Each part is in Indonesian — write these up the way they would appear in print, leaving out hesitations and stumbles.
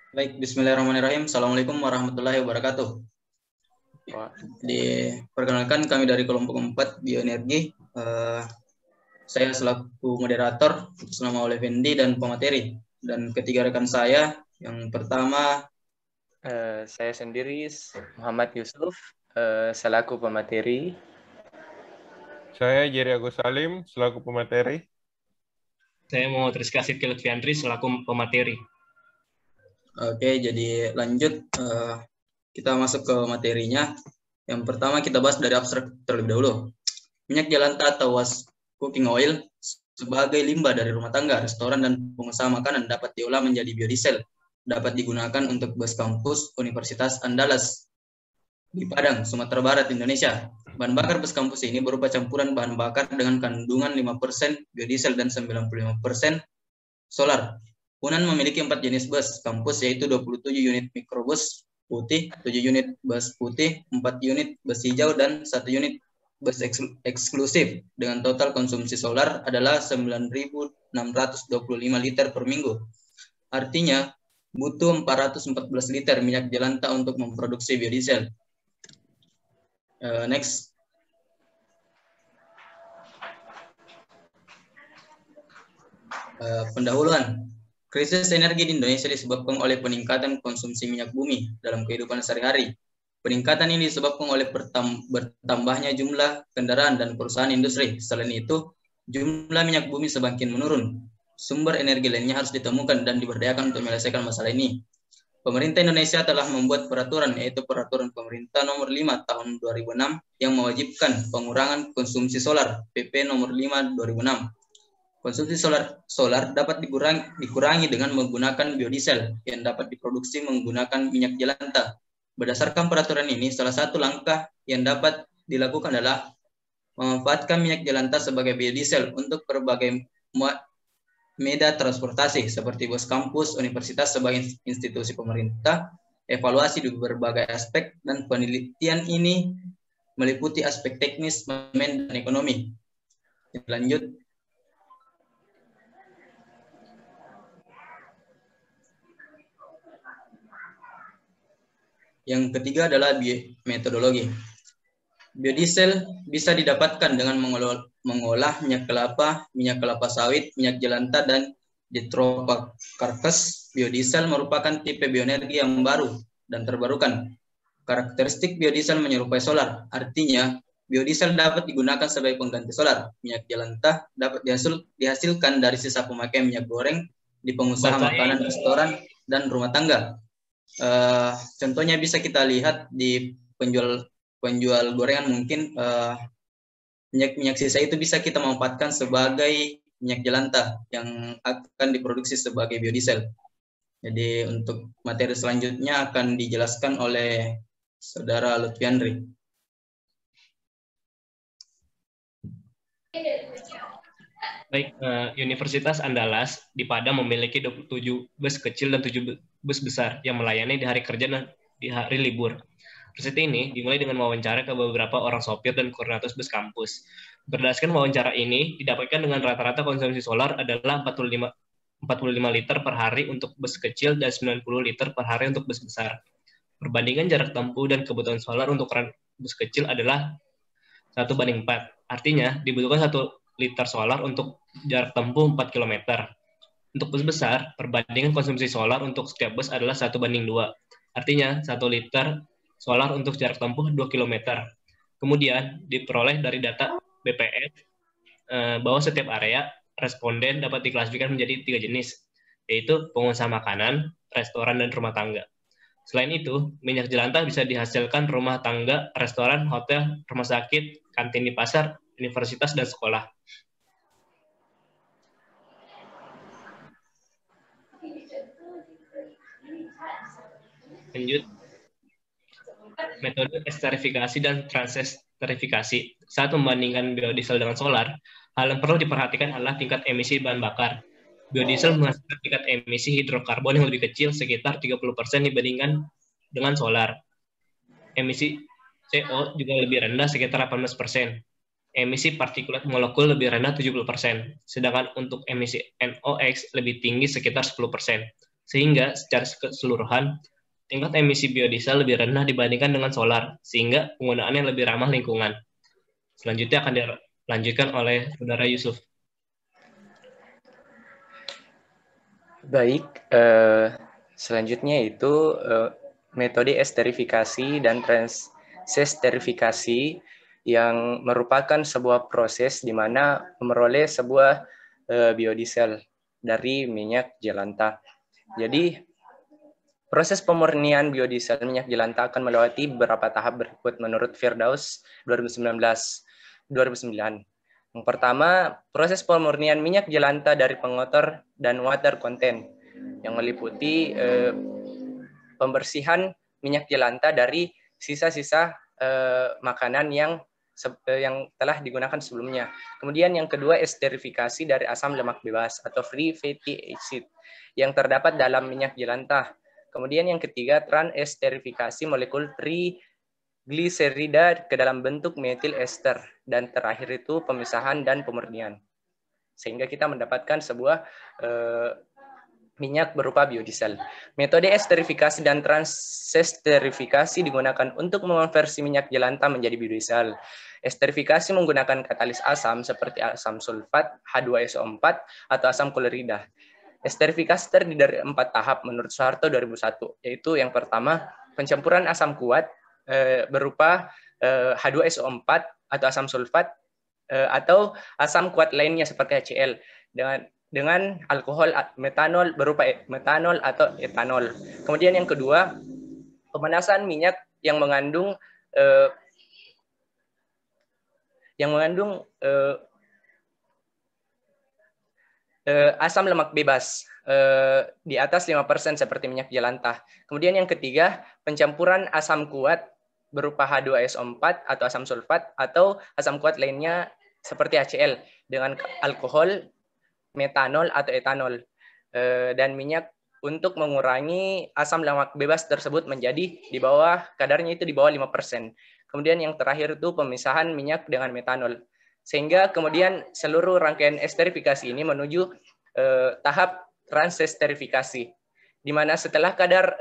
Baik, Bismillahirrahmanirrahim. Assalamualaikum warahmatullahi wabarakatuh. Diperkenalkan kami dari kelompok 4 Bioenergi. Saya selaku moderator, nama Oleh Fendi dan pemateri. Dan ketiga rekan saya, yang pertama saya sendiri Muhammad Yusuf selaku pemateri. Saya Jerry Agus Salim selaku pemateri. Saya mau Rizka Sidki Lutfiandri selaku pemateri. Oke, jadi lanjut kita masuk ke materinya. Yang pertama kita bahas dari abstrak terlebih dahulu. Minyak jelantah atau waste cooking oil sebagai limbah dari rumah tangga, restoran, dan pengusaha makanan dapat diolah menjadi biodiesel. Dapat digunakan untuk bus kampus Universitas Andalas di Padang, Sumatera Barat, Indonesia. Bahan bakar bus kampus ini berupa campuran bahan bakar dengan kandungan 5% biodiesel dan 95% solar. Unan memiliki 4 jenis bus kampus, yaitu 27 unit mikrobus putih, 7 unit bus putih, 4 unit bus hijau, dan 1 unit bus eksklusif dengan total konsumsi solar adalah 9.625 liter per minggu. Artinya, butuh 414 liter minyak jelantah untuk memproduksi biodiesel. Next. Pendahuluan. Krisis energi di Indonesia disebabkan oleh peningkatan konsumsi minyak bumi dalam kehidupan sehari-hari. Peningkatan ini disebabkan oleh bertambahnya jumlah kendaraan dan perusahaan industri. Selain itu, jumlah minyak bumi semakin menurun. Sumber energi lainnya harus ditemukan dan diberdayakan untuk menyelesaikan masalah ini. Pemerintah Indonesia telah membuat peraturan, yaitu Peraturan Pemerintah Nomor 5 Tahun 2006 yang mewajibkan pengurangan konsumsi solar, PP Nomor 5 2006. Konsumsi solar dapat dikurangi dengan menggunakan biodiesel yang dapat diproduksi menggunakan minyak jelantah. Berdasarkan peraturan ini, salah satu langkah yang dapat dilakukan adalah memanfaatkan minyak jelantah sebagai biodiesel untuk berbagai moda transportasi seperti bus kampus, universitas sebagai institusi pemerintah, evaluasi di berbagai aspek, dan penelitian ini meliputi aspek teknis, manajemen, dan ekonomi. Lanjut. Yang ketiga adalah metodologi. Biodiesel bisa didapatkan dengan mengolah minyak kelapa sawit, minyak jelantah, dan dihydrocarbons. Biodiesel merupakan tipe bioenergi yang baru dan terbarukan. Karakteristik biodiesel menyerupai solar, artinya biodiesel dapat digunakan sebagai pengganti solar. Minyak jelantah dapat dihasilkan dari sisa pemakaian minyak goreng di pengusaha makanan, restoran, dan rumah tangga. Contohnya bisa kita lihat di penjual gorengan, mungkin minyak sisa itu bisa kita manfaatkan sebagai minyak jelantah yang akan diproduksi sebagai biodiesel. Jadi untuk materi selanjutnya akan dijelaskan oleh Saudara Lutfiandri. Baik, Universitas Andalas di Padang memiliki 27 bus kecil dan 7 bus besar yang melayani di hari kerja dan di hari libur. Riset ini dimulai dengan wawancara ke beberapa orang sopir dan koordinator bus kampus. Berdasarkan wawancara ini, didapatkan dengan rata-rata konsumsi solar adalah 45 liter per hari untuk bus kecil dan 90 liter per hari untuk bus besar. Perbandingan jarak tempuh dan kebutuhan solar untuk bus kecil adalah 1:4. Artinya, dibutuhkan 1 liter solar untuk jarak tempuh 4 km. Untuk bus besar, perbandingan konsumsi solar untuk setiap bus adalah 1:2. Artinya, 1 liter solar untuk jarak tempuh 2 km. Kemudian, diperoleh dari data BPS bahwa setiap area responden dapat diklasifikasikan menjadi 3 jenis, yaitu pengusaha makanan, restoran, dan rumah tangga. Selain itu, minyak jelantah bisa dihasilkan rumah tangga, restoran, hotel, rumah sakit, kantin di pasar, universitas, dan sekolah. Lanjut. Metode esterifikasi dan transesterifikasi. Saat membandingkan biodiesel dengan solar, hal yang perlu diperhatikan adalah tingkat emisi bahan bakar. Biodiesel menghasilkan tingkat emisi hidrokarbon yang lebih kecil, sekitar 30% dibandingkan dengan solar. Emisi CO juga lebih rendah, sekitar 18%. Emisi partikulat molekul lebih rendah 70%, sedangkan untuk emisi NOx lebih tinggi sekitar 10%. sehingga secara keseluruhan tingkat emisi biodiesel lebih rendah dibandingkan dengan solar, sehingga penggunaannya lebih ramah lingkungan. Selanjutnya akan dilanjutkan oleh Saudara Yusuf. Baik, selanjutnya itu metode esterifikasi dan transesterifikasi yang merupakan sebuah proses di mana memperoleh sebuah biodiesel dari minyak jelantah. Jadi, proses pemurnian biodiesel minyak jelantah akan melewati beberapa tahap berikut menurut Firdaus 2009. Yang pertama, proses pemurnian minyak jelantah dari pengotor dan water content yang meliputi pembersihan minyak jelantah dari sisa-sisa makanan yang telah digunakan sebelumnya. Kemudian yang kedua, esterifikasi dari asam lemak bebas atau free fatty acid yang terdapat dalam minyak jelantah. Kemudian yang ketiga, transesterifikasi molekul trigliserida ke dalam bentuk metil ester. Dan terakhir itu pemisahan dan pemurnian. Sehingga kita mendapatkan sebuah minyak berupa biodiesel. Metode esterifikasi dan transesterifikasi digunakan untuk mengonversi minyak jelantah menjadi biodiesel. Esterifikasi menggunakan katalis asam seperti asam sulfat, H2SO4, atau asam klorida. Esterifikasi terdiri dari 4 tahap menurut Soeharto 2001, yaitu yang pertama, pencampuran asam kuat berupa H2SO4 atau asam sulfat atau asam kuat lainnya seperti HCl dengan alkohol metanol berupa metanol atau etanol. Kemudian yang kedua, pemanasan minyak yang mengandung asam lemak bebas di atas 5% seperti minyak jelantah. Kemudian yang ketiga, pencampuran asam kuat berupa H2SO4 atau asam sulfat atau asam kuat lainnya seperti HCl dengan alkohol, metanol atau etanol dan minyak untuk mengurangi asam lemak bebas tersebut menjadi di bawah kadarnya itu di bawah 5%. Kemudian yang terakhir itu pemisahan minyak dengan metanol. Sehingga kemudian seluruh rangkaian esterifikasi ini menuju tahap transesterifikasi, di mana setelah kadar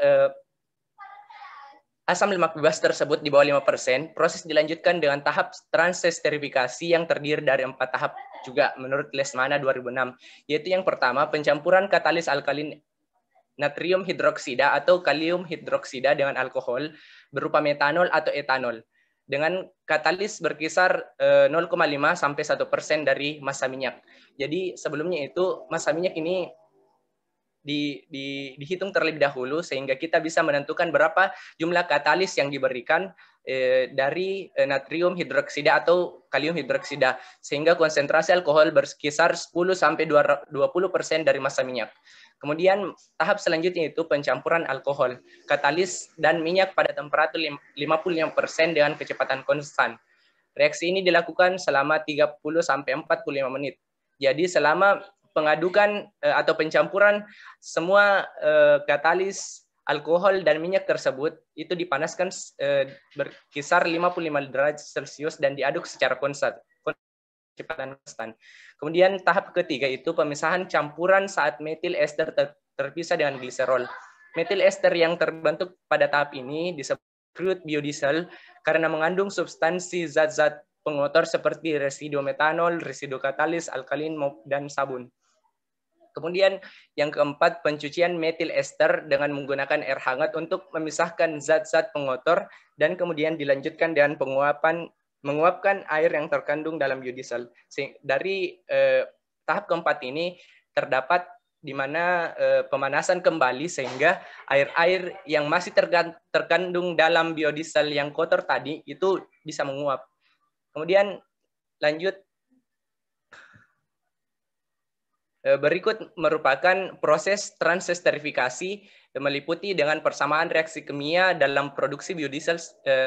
asam lemak bebas tersebut di bawah 5%, proses dilanjutkan dengan tahap transesterifikasi yang terdiri dari 4 tahap juga menurut Lesmana 2006, yaitu yang pertama, pencampuran katalis alkalin natrium hidroksida atau kalium hidroksida dengan alkohol berupa metanol atau etanol dengan katalis berkisar 0,5 sampai 1% dari massa minyak. Jadi sebelumnya itu massa minyak ini dihitung terlebih dahulu sehingga kita bisa menentukan berapa jumlah katalis yang diberikan dari natrium hidroksida atau kalium hidroksida sehingga konsentrasi alkohol berkisar 10 sampai 20% dari massa minyak. Kemudian tahap selanjutnya itu pencampuran alkohol, katalis dan minyak pada temperatur 55% dengan kecepatan konstan. Reaksi ini dilakukan selama 30 sampai 45 menit. Jadi selama pengadukan atau pencampuran semua katalis, alkohol dan minyak tersebut itu dipanaskan berkisar 55 derajat Celcius dan diaduk secara konstan. Kemudian tahap ketiga itu pemisahan campuran saat metil ester terpisah dengan gliserol. Metil ester yang terbentuk pada tahap ini disebut crude biodiesel karena mengandung substansi zat-zat pengotor seperti residu metanol, residu katalis, alkalin, dan sabun. Kemudian yang keempat, pencucian metil ester dengan menggunakan air hangat untuk memisahkan zat-zat pengotor dan kemudian dilanjutkan dengan menguapkan air yang terkandung dalam biodiesel. Dari tahap keempat ini terdapat di mana pemanasan kembali sehingga air-air yang masih terkandung dalam biodiesel yang kotor tadi itu bisa menguap. Kemudian lanjut, berikut merupakan proses transesterifikasi meliputi dengan persamaan reaksi kimia dalam produksi biodiesel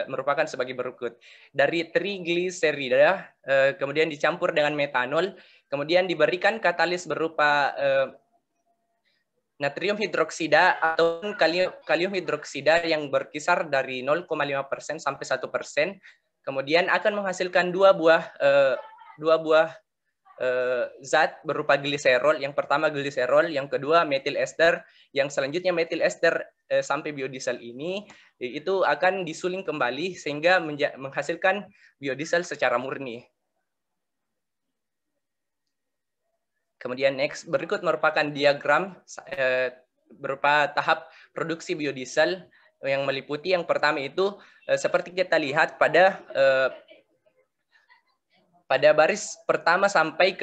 merupakan sebagai berikut. Dari trigliserida kemudian dicampur dengan metanol, kemudian diberikan katalis berupa natrium hidroksida atau kalium hidroksida yang berkisar dari 0,5% sampai 1%, kemudian akan menghasilkan dua buah zat berupa gliserol. Yang pertama gliserol, yang kedua metil ester, yang selanjutnya metil ester sampai biodiesel ini itu akan disuling kembali sehingga menghasilkan biodiesel secara murni. Kemudian next, berikut merupakan diagram berupa tahap produksi biodiesel yang meliputi yang pertama itu seperti kita lihat pada baris pertama sampai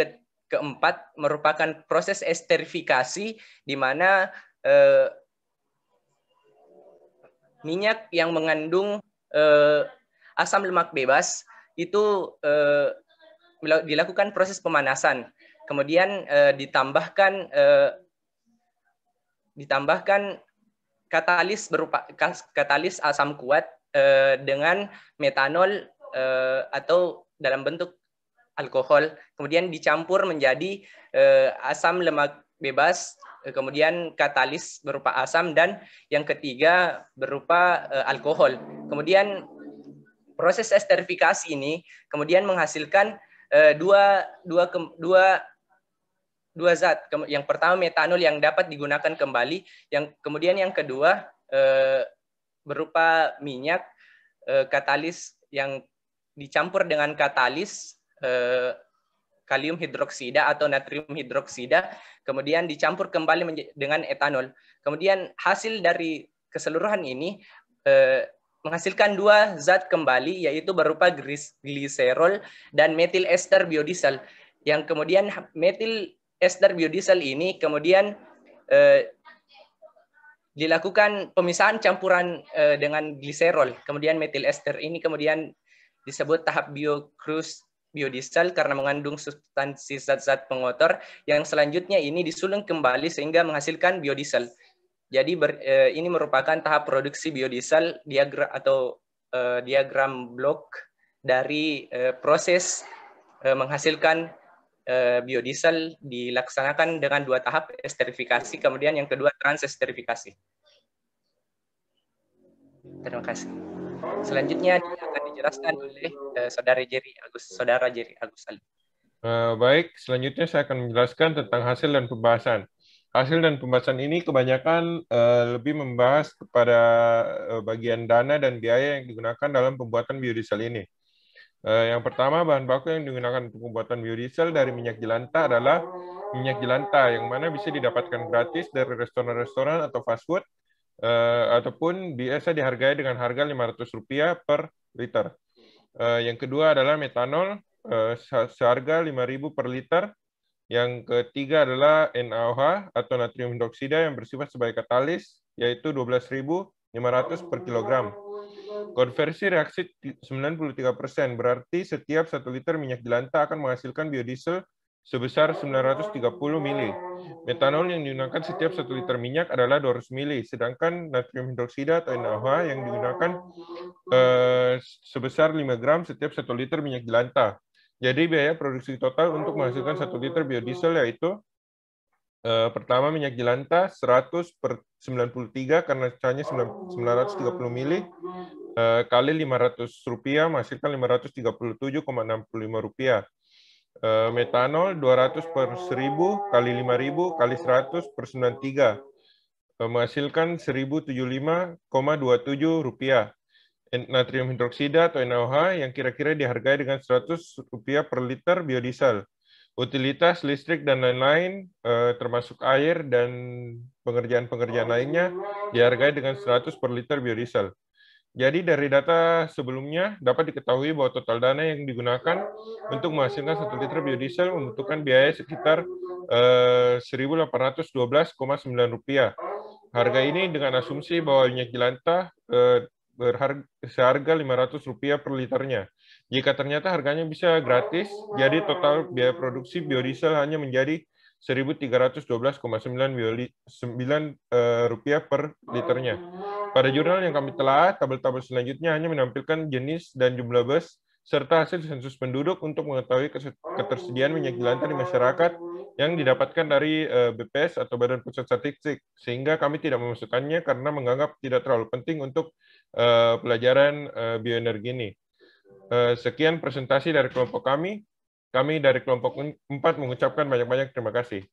keempat merupakan proses esterifikasi di mana minyak yang mengandung asam lemak bebas itu dilakukan proses pemanasan. Kemudian ditambahkan katalis berupa katalis asam kuat dengan metanol atau dalam bentuk alkohol, kemudian dicampur menjadi asam lemak bebas, kemudian katalis berupa asam, dan yang ketiga berupa alkohol. Kemudian proses esterifikasi ini kemudian menghasilkan dua zat. Yang pertama metanol yang dapat digunakan kembali, kemudian yang kedua berupa minyak katalis yang dicampur dengan katalis kalium hidroksida atau natrium hidroksida, kemudian dicampur kembali dengan etanol. Kemudian hasil dari keseluruhan ini menghasilkan dua zat kembali, yaitu berupa gliserol dan metil ester biodiesel. Yang kemudian metil ester biodiesel ini kemudian dilakukan pemisahan campuran dengan gliserol. Kemudian metil ester ini kemudian disebut tahap biocruise biodiesel karena mengandung substansi zat-zat pengotor, yang selanjutnya ini disuling kembali sehingga menghasilkan biodiesel. Jadi ini merupakan tahap produksi biodiesel, diagram blok dari proses menghasilkan biodiesel dilaksanakan dengan dua tahap, esterifikasi, kemudian yang kedua transesterifikasi. Terima kasih. Selanjutnya akan dijelaskan oleh Saudara Jerry Agus Salim. Baik, selanjutnya saya akan menjelaskan tentang hasil dan pembahasan. Hasil dan pembahasan ini kebanyakan lebih membahas kepada bagian dana dan biaya yang digunakan dalam pembuatan biodiesel ini. Yang pertama, bahan baku yang digunakan untuk pembuatan biodiesel dari minyak jelantah adalah minyak jelantah, yang mana bisa didapatkan gratis dari restoran-restoran atau fast food, ataupun biasa dihargai dengan harga Rp500 per liter. Yang kedua adalah metanol, seharga 5.000 per liter. Yang ketiga adalah NaOH atau natrium hidroksida yang bersifat sebagai katalis, yaitu 12.500 per kilogram. Konversi reaksi 93%, berarti setiap 1 liter minyak jelantah akan menghasilkan biodiesel sebesar 930 mili. Metanol yang digunakan setiap 1 liter minyak adalah 200 mili, sedangkan natrium hidroksida atau NaOH yang digunakan sebesar 5 gram setiap 1 liter minyak jelantah. Jadi biaya produksi total untuk menghasilkan 1 liter biodiesel yaitu pertama minyak jelantah 100 per 93 karena cacahnya 930 mili kali Rp500 menghasilkan Rp537,65. Metanol 200 per 1000 kali 5.000 kali 100 per 93 menghasilkan Rp1.075,27. Natrium hidroksida atau NaOH yang kira-kira dihargai dengan Rp100 per liter biodiesel. Utilitas listrik dan lain-lain, termasuk air dan pengerjaan-pengerjaan lainnya, dihargai dengan 100 per liter biodiesel. Jadi dari data sebelumnya dapat diketahui bahwa total dana yang digunakan untuk menghasilkan 1 liter biodiesel membutuhkan biaya sekitar Rp1.812,9. Harga ini dengan asumsi bahwa minyak jelantah seharga Rp500 per liternya. Jika ternyata harganya bisa gratis, jadi total biaya produksi biodiesel hanya menjadi Rp1.312,9 per liternya. Pada jurnal yang kami telah, tabel-tabel selanjutnya hanya menampilkan jenis dan jumlah bus serta hasil sensus penduduk untuk mengetahui ketersediaan minyak jelantah di masyarakat yang didapatkan dari BPS atau Badan Pusat Statistik, sehingga kami tidak memasukkannya karena menganggap tidak terlalu penting untuk pelajaran bioenergi ini. Sekian presentasi dari kelompok kami. Kami dari kelompok 4 mengucapkan banyak-banyak terima kasih.